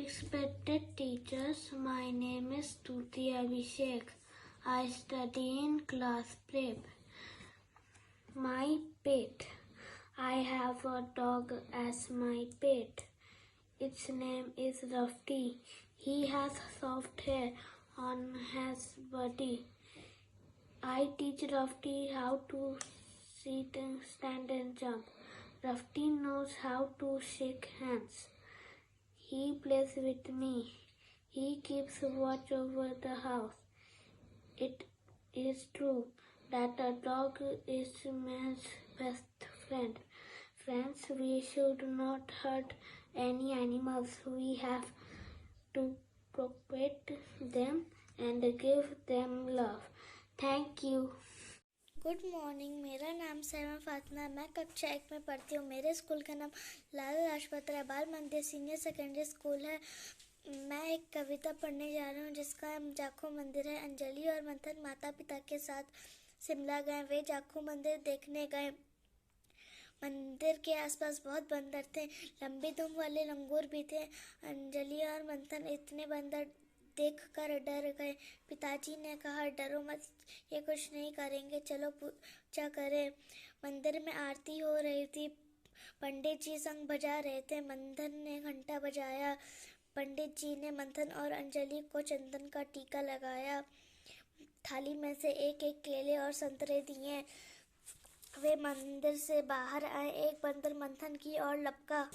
Respected teachers, my name is Tuti Abhishek. I study in class prep. My pet. I have a dog as my pet. Its name is Rafty. He has soft hair on his body. I teach Rafty how to sit and stand and jump. Rafty knows how to shake hands. He plays with me. He keeps watch over the house. It is true that a dog is man's best friend. Friends, we should not hurt any animals. We have to protect them and give them love. Thank you. Good morning, मेरा नाम सैमा फातिमा है। मैं कक्षा 1 में पढ़ती हूँ। मेरे स्कूल का नाम लाला लाजपत राय बाल मंदिर सीनियर सेकेंडरी स्कूल है। मैं एक कविता पढ़ने जा रही हूँ जिसका नाम जाखू मंदिर है। अंजलि और मंथन माता पिता के साथ शिमला गए। वे जाखू मंदिर देखने गए। मंदिर के आसपास बहुत बंदर थे। लंबी दुम वाले लंगूर भी थे। अंजलि और मंथन इतने बंदर देखकर डर गए। पिताजी ने कहा, डरो मत, ये कुछ नहीं करेंगे, चलो पूजा करें। मंदिर में आरती हो रही थी। पंडित जी शंख बजा रहे थे। मंथन ने घंटा बजाया। पंडित जी ने मंथन और अंजलि को चंदन का टीका लगाया। थाली में से एक एक केले और संतरे दिए। वे मंदिर से बाहर आए। एक बंदर मंथन की ओर लपका।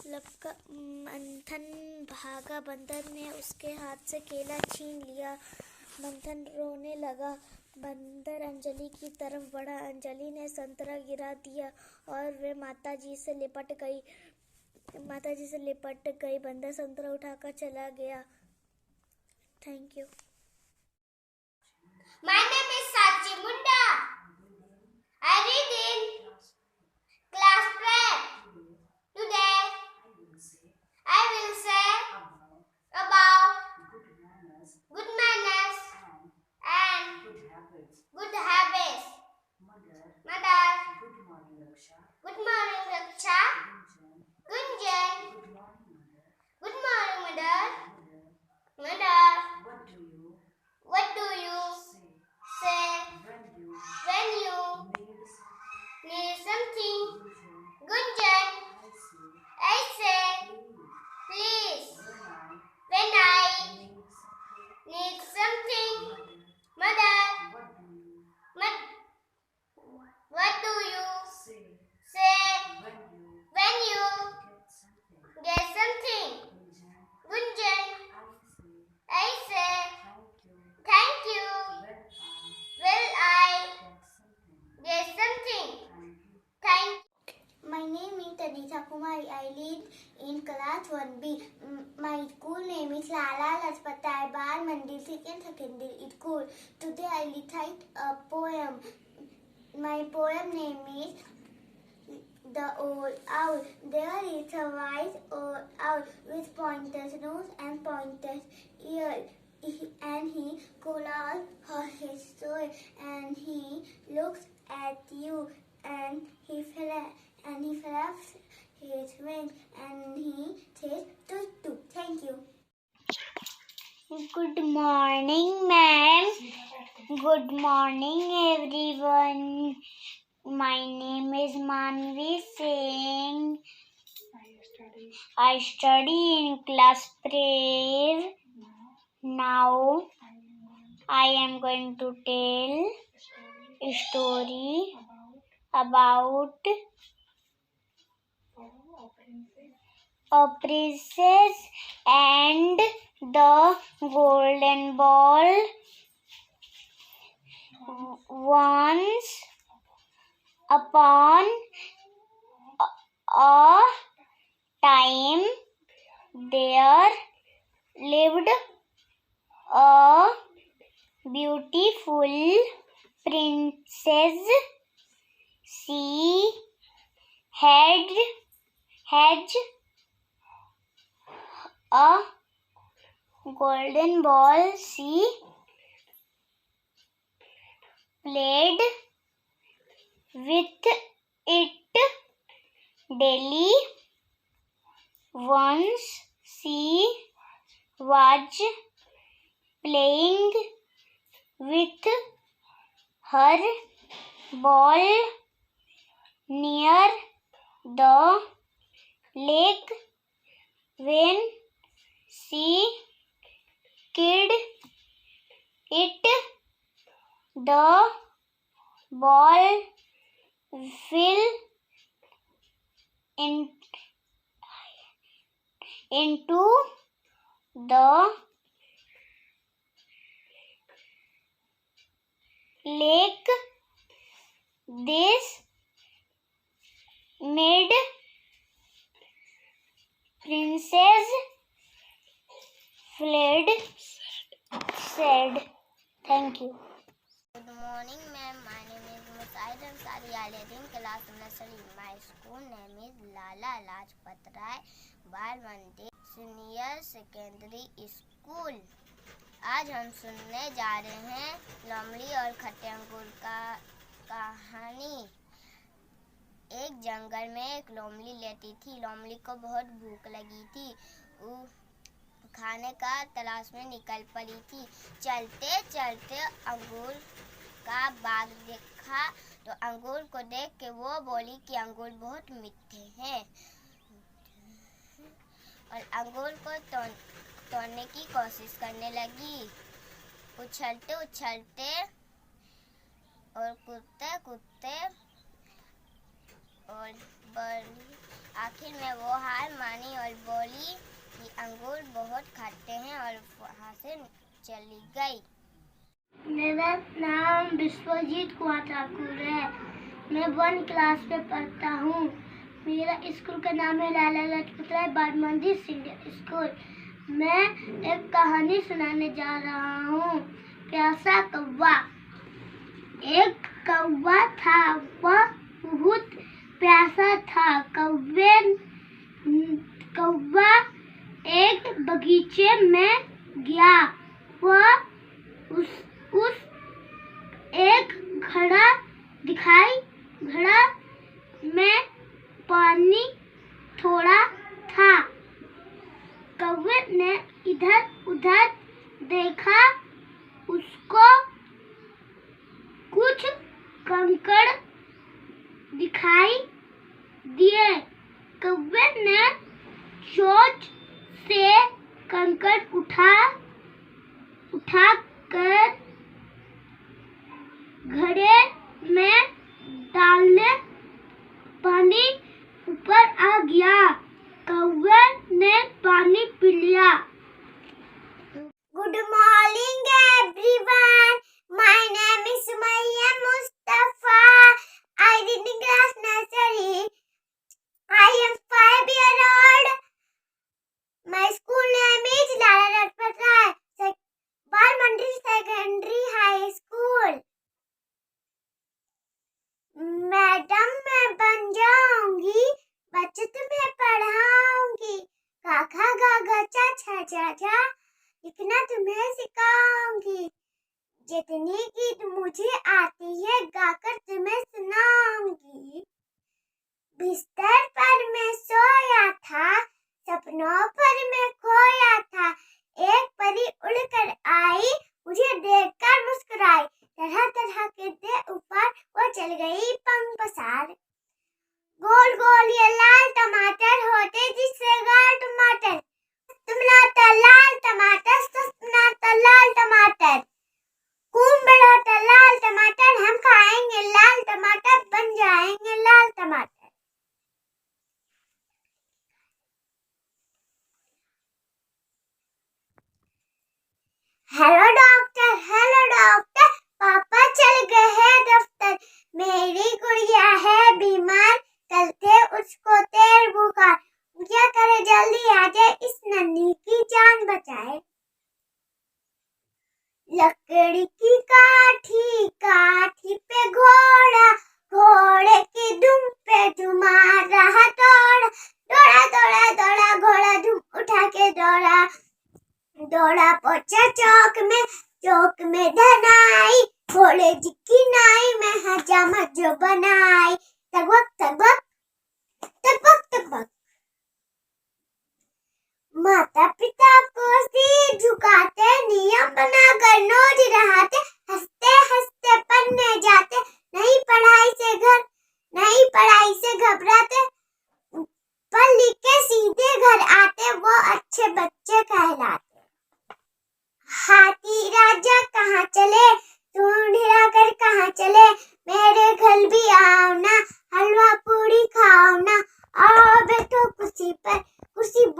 मंथन भागा। बंदर ने उसके हाथ से केला छीन लिया। मंथन रोने लगा। बंदर अंजलि की तरफ बढ़ा। अंजलि ने संतरा गिरा दिया और वे माताजी से लिपट गई। बंदर संतरा उठाकर चला गया। Thank you. My name is Sachi Munda. I read in class prep. Today, I will say about good manners and good habits. Mother, good morning, Raksha. Gunjan, good morning, Mother. Mother, what do you say when you need something? Gunjan, I say please when I need something. Mother, what do you say when you get something? Gunjan, I say thank you when I get something. Thank you. My name is Tanisha Kumari. I read in class 1B. My school name is Lala Lajpat Rai Bal Mandir Secondary School. Today I recite a poem. My poem name is The Old Owl. There is a wise old owl with pointed nose and pointed ears. And he closes his soul and he looks at you and he flaps his wings and he says toot toot. Thank you. Good morning, ma'am. Good morning, everyone. My name is Manvi Singh. I study in class prep. Now I am going to tell a story about a princess and the golden ball. Once upon a time there lived a beautiful princess. She had a golden ball. She played with it daily. Once she was playing with her ball near the lake when she kicked it. The ball fell into the lake. This made Princess fled sad. Thank you. Good morning, ma'am. My name is Musaid Ansari. I live in class nursery. My school name is Lala Lajpat Rai Bal Mandir Senior Secondary School. आज हम सुनने जा रहे हैं लोमड़ी और खट्टे अंगूर का कहानी। एक जंगल में एक लोमड़ी रहती थी। लोमड़ी को बहुत भूख लगी थी। वो खाने का तलाश में निकल पड़ी थी। चलते चलते अंगूर का बाग देखा तो अंगूर को देख के वो बोली कि अंगूर बहुत मीठे हैं और अंगूर को तोड़ने की कोशिश करने लगी। उछलते उछलते और कूदते कूदते और आखिर में वो हार मानी और बोली कि अंगूर बहुत खट्टे हैं और वहाँ से चली गई। मेरा नाम विश्वजीत कुमार ठाकुर है। मैं 1 क्लास में पढ़ता हूँ। मेरा स्कूल का नाम है लाला लाजपत राय बाल मंदिर सीनियर स्कूल। मैं एक कहानी सुनाने जा रहा हूँ। प्यासा कौवा। एक कौवा था, वह बहुत प्यासा था। कौवा एक बगीचे में गया। वह उस एक घड़ा दिखाई। घड़ा में पानी थोड़ा था। कौवे ने इधर उधर देखा। उसको कुछ कंकड़ दिखाई दिए। कौवे ने चोंच से कंकड़ उठाकर घड़े में डालने पानी ऊपर आ गया। कौवे ने पानी पी लिया। Good morning, everyone. My name is Sumaya Mustafa. I read in class nursery. I am 5 years old. My school name is Lala Lajpat Rai Bal Mandir Secondary High School. Madam मैं बन जाऊंगी, बच्चे तुम्हें पढ़ाऊंगी। काका गागा चाचा चाचा लिखना तुम्हें सिखाऊंगी। जितनी गीत मुझे आती है गाकर तुम्हें सुनाऊंगी। बिस्तर पर मैं सोया था, सपनों पर मैं खोया था। एक परी उड़कर आई, मुझे देखकर मुस्कुराई। तरह तरह के दे ऊपर वो चल गई पंख पसार। गोल गोल ये लाल टमाटर होते जिससे गाल टमाटर। तुमना तो लाल टमाटर, सपना तो लाल टमाटर। खून बड़ा तो लाल टमाटर, हम खाएंगे लाल टमाटर, बन जाएंगे लाल टमाटर। हेलो डॉक्टर, पापा चल गए हैं दफ्तर। मेरी गुड़िया है बीमार, कल थे उसको तेज बुखार। क्या करे जल्दी आ जाए, इस नन्ही की जान बचाए। लकड़ी की काठी पे घोड़ा, घोड़े की दुम पे धुमार रहा दौड़ा। दौड़ा दौड़ा दौड़ा घोड़ा धूम उठा के दौड़ा। दौड़ा पहुंचा चौक में धनाई। घोड़े जी की नाई में हजामत जो बनाई। तगबक तगबक तगबक तगबक। माता पिता को सी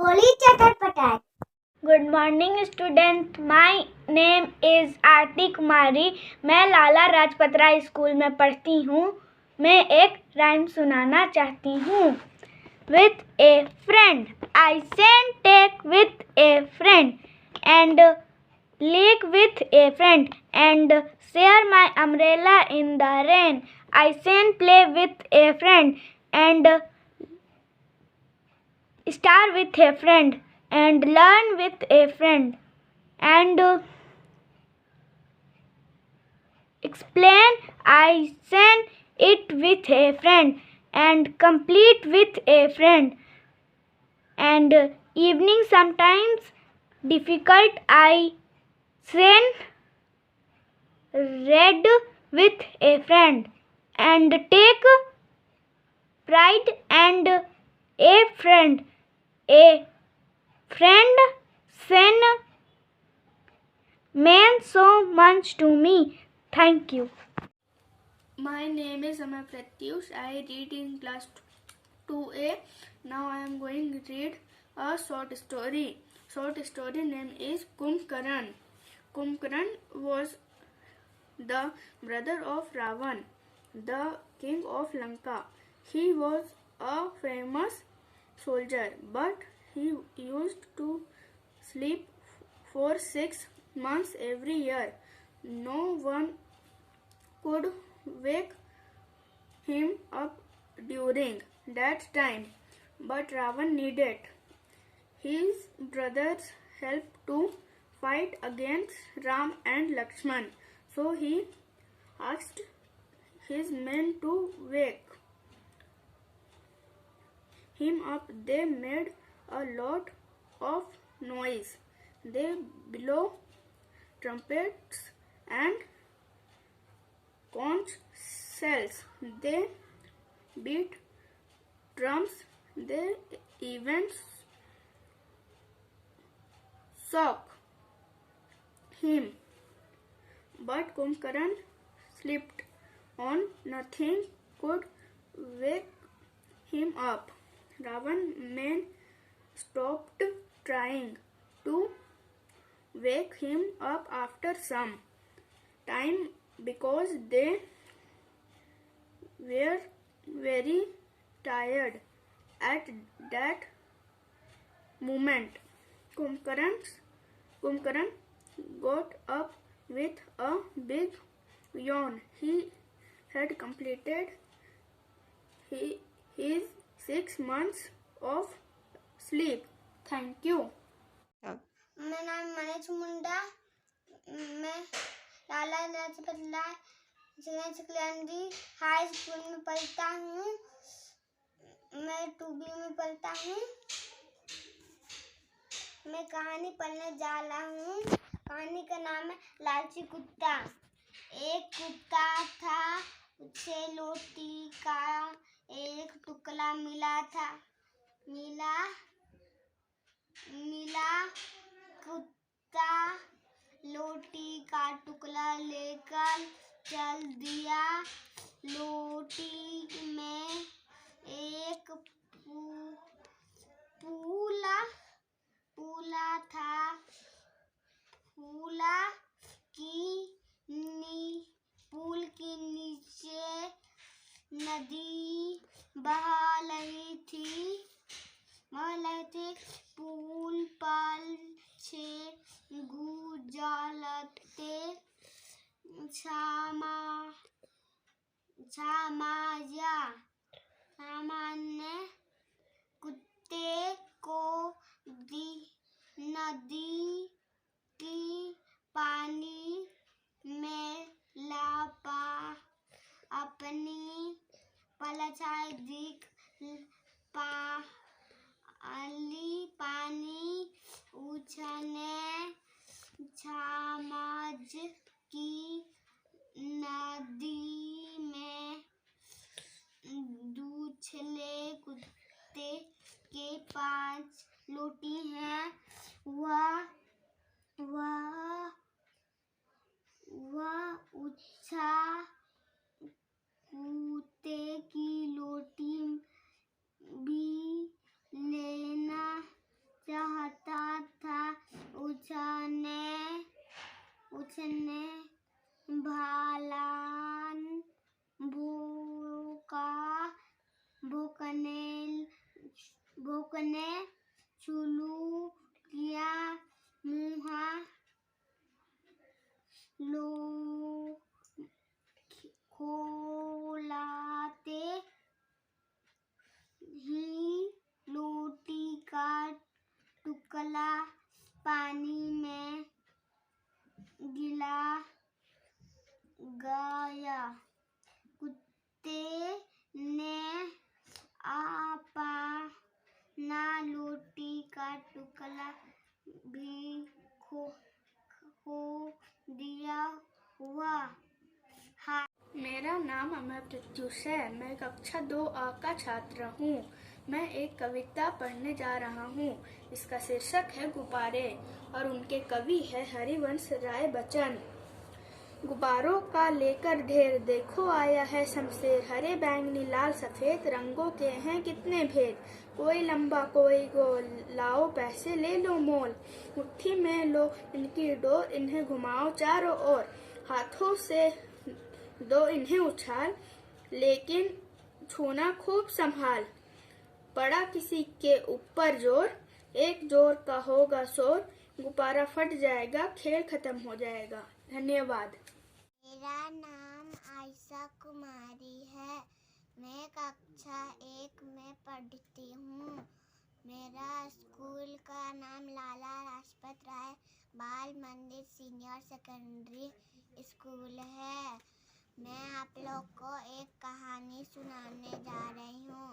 बोली चटर पटार। Good morning student, my name is Aarti Kumari. मैं लाला लाजपत राय स्कूल में पढ़ती हूँ। मैं एक राइम सुनाना चाहती हूँ। With a friend, I sent take with a friend and lake with a friend and share my umbrella in the rain. I sent play with a friend and star with a friend and learn with a friend and explain. I sent it with a friend and complete with a friend and evening sometimes difficult. I sent read with a friend and take pride and a friend send meant so much to me. Thank you. My name is Amar Pratyush. I read in class 2A. Now I am going to read a short story. Short story name is Kumbhakarna. Kumbhakarna was the brother of Ravan, the king of Lanka. He was a famous soldier, but he used to sleep for 6 months every year. No one could wake him up during that time, but Ravan needed his brother's help to fight against Ram and Lakshman. So he asked his men to wake him up. They made a lot of noise. They blew trumpets and conch shells. They beat drums. They even shook him. But Kumbhakarna slept on. Nothing could wake him up. Ravan's men stopped trying to wake him up after some time because they were very tired at that moment. Kumbhakarna got up with a big yawn. He had completed his 6 months of sleep. Thank you. मेरा नाम मनोज मुंडा। मैं Lala Lajpat Rai senior secondary high school में पढ़ता हूँ। मैं 2B में पढ़ता हूँ। मैं कहानी पढ़ने जा रहा हूँ। कहानी का नाम है लालची कुत्ता। एक कुत्ता था, उसे रोटी का एक टुकड़ा मिला था। मिला कुत्ता रोटी का टुकड़ा लेकर चल दिया। रोटी में एक फूला था। पुल के नीचे नदी बह रही थी। पुल पर से गुजरते सामान्य कुत्ते को नदी की पानी में अपनी परछाई दिख पानी उछलने समझ की नदी में दूसरे कुत्ते के 5 रोटी हैं। वह टुकड़ा पानी में गिरा गया। कुत्ते ने अपना रोटी का टुकड़ा भी खो दिया हुआ। मेरा नाम अमर प्रत्युष है। मैं कक्षा 2A का छात्र हूँ। मैं एक कविता पढ़ने जा रहा हूँ। इसका शीर्षक है गुब्बारे और उनके कवि है हरिवंश राय बच्चन। गुब्बारों का लेकर ढेर, देखो आया है शमशेर। हरे बैंगनी लाल सफेद, रंगों के हैं कितने भेद। कोई लंबा कोई गोल, लाओ पैसे ले लो मोल। मुट्ठी में लो इनकी डोर, इन्हें घुमाओ चारों ओर। हाथों से दो इन्हें उछाल, लेकिन छूना खूब संभाल। पड़ा किसी के ऊपर जोर, एक जोर का होगा शोर। गुब्बारा फट जाएगा, खेल खत्म हो जाएगा। धन्यवाद। मेरा नाम आयशा कुमारी है। मैं कक्षा 1 में पढ़ती हूँ। मेरा स्कूल का नाम लाला लाजपत राय बाल मंदिर सीनियर सेकेंडरी स्कूल है। मैं आप लोग को एक कहानी सुनाने जा रही हूँ।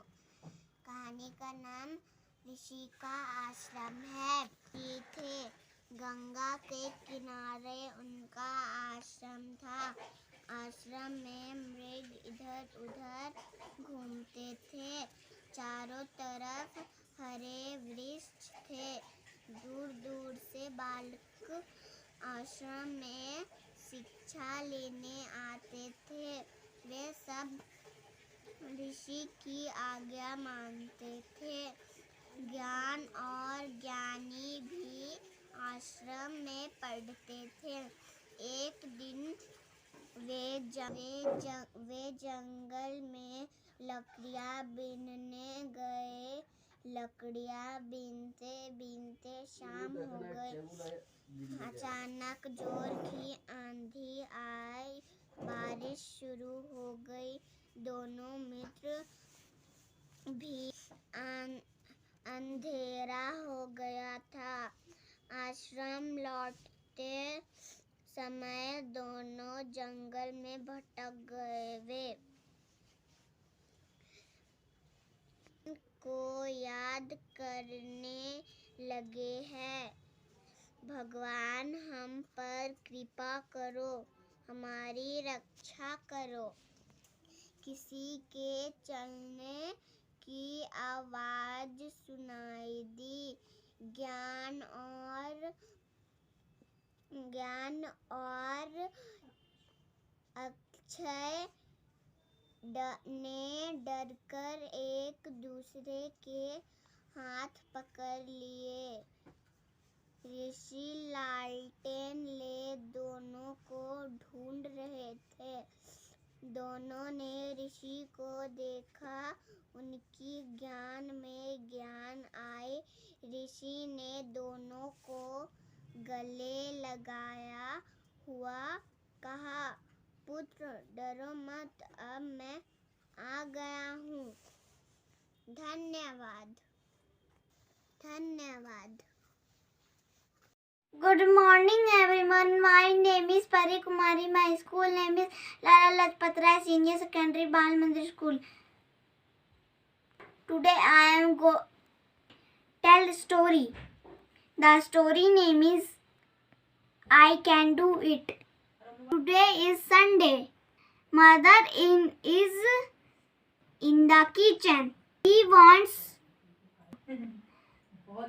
कहानी का नाम ऋषि का आश्रम है। ये थे गंगा के किनारे उनका आश्रम था। आश्रम में मृग इधर उधर घूमते थे। चारों तरफ हरे वृक्ष थे। दूर दूर से बालक आश्रम में शिक्षा लेने आते थे। वे सब ऋषि की आज्ञा मानते थे। ज्ञान और ज्ञानी भी आश्रम में पढ़ते थे। एक दिन वे जंगल में लकड़ियाँ बीनने गए। लकड़ियाँ बीनते बीनते शाम हो गई। अचानक जोर की आंधी आई, बारिश शुरू हो गई। दोनों मित्र भी अंधेरा हो गया था। आश्रम लौटते समय दोनों जंगल में भटक गए। वे को याद करने लगे हैं। भगवान हम पर कृपा करो, हमारी रक्षा करो। किसी के चलने की आवाज सुनाई दी। ज्ञान और अक्षय ने डरकर एक दूसरे के हाथ पकड़ लिए। ऋषि लालटेन ले दोनों को ढूंढ रहे थे। दोनों ने ऋषि को देखा। उनकी ज्ञान में ज्ञान आए। ऋषि ने दोनों को गले लगाया हुआ कहा, पुत्र डरो मत, अब मैं आ गया हूँ। धन्यवाद। Good morning everyone. My name is Pari Kumari. My school name is Lala Lajpat Rai Senior Secondary Bal Mandir School. Today I am tell a story. The story name is I Can Do It. Today is Sunday. Mother is in the kitchen. He wants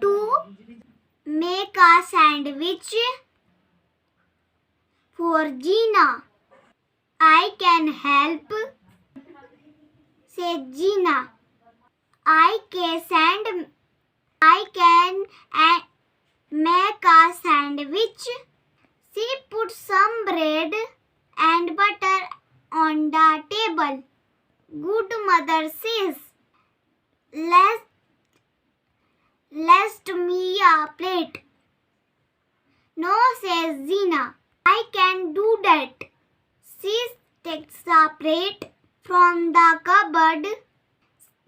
to make a sandwich for Gina. I can help, said Gina. I can make a sandwich. She put some bread and butter on the table. Good mother says, Lest me a plate. No, says Zina. I can do that. She takes a plate from the cupboard.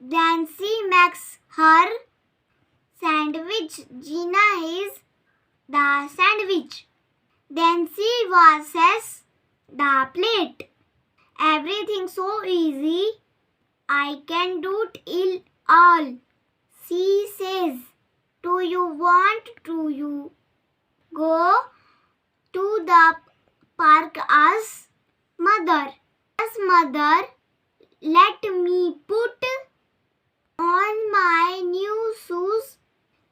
Then she makes sandwich. Gina is the sandwich. Then she washes the plate. Everything so easy. I can do it all. She says, do you want to go to the park? Asks mother. Yes, mother. Let me put on my new shoes.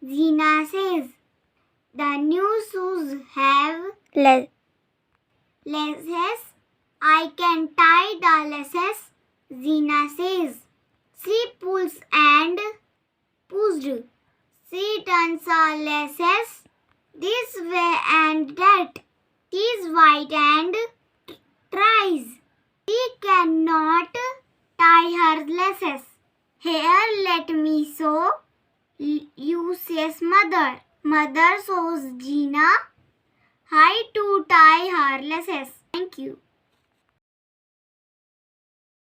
Gina says. The new shoes have laces. I can tie the laces. Gina says. She pulls and pushed. She turns the laces this way and that. She is white and tries. She cannot tie her laces. Here, let me show you, says mother. Mother shows Gina how to tie her laces. Thank you.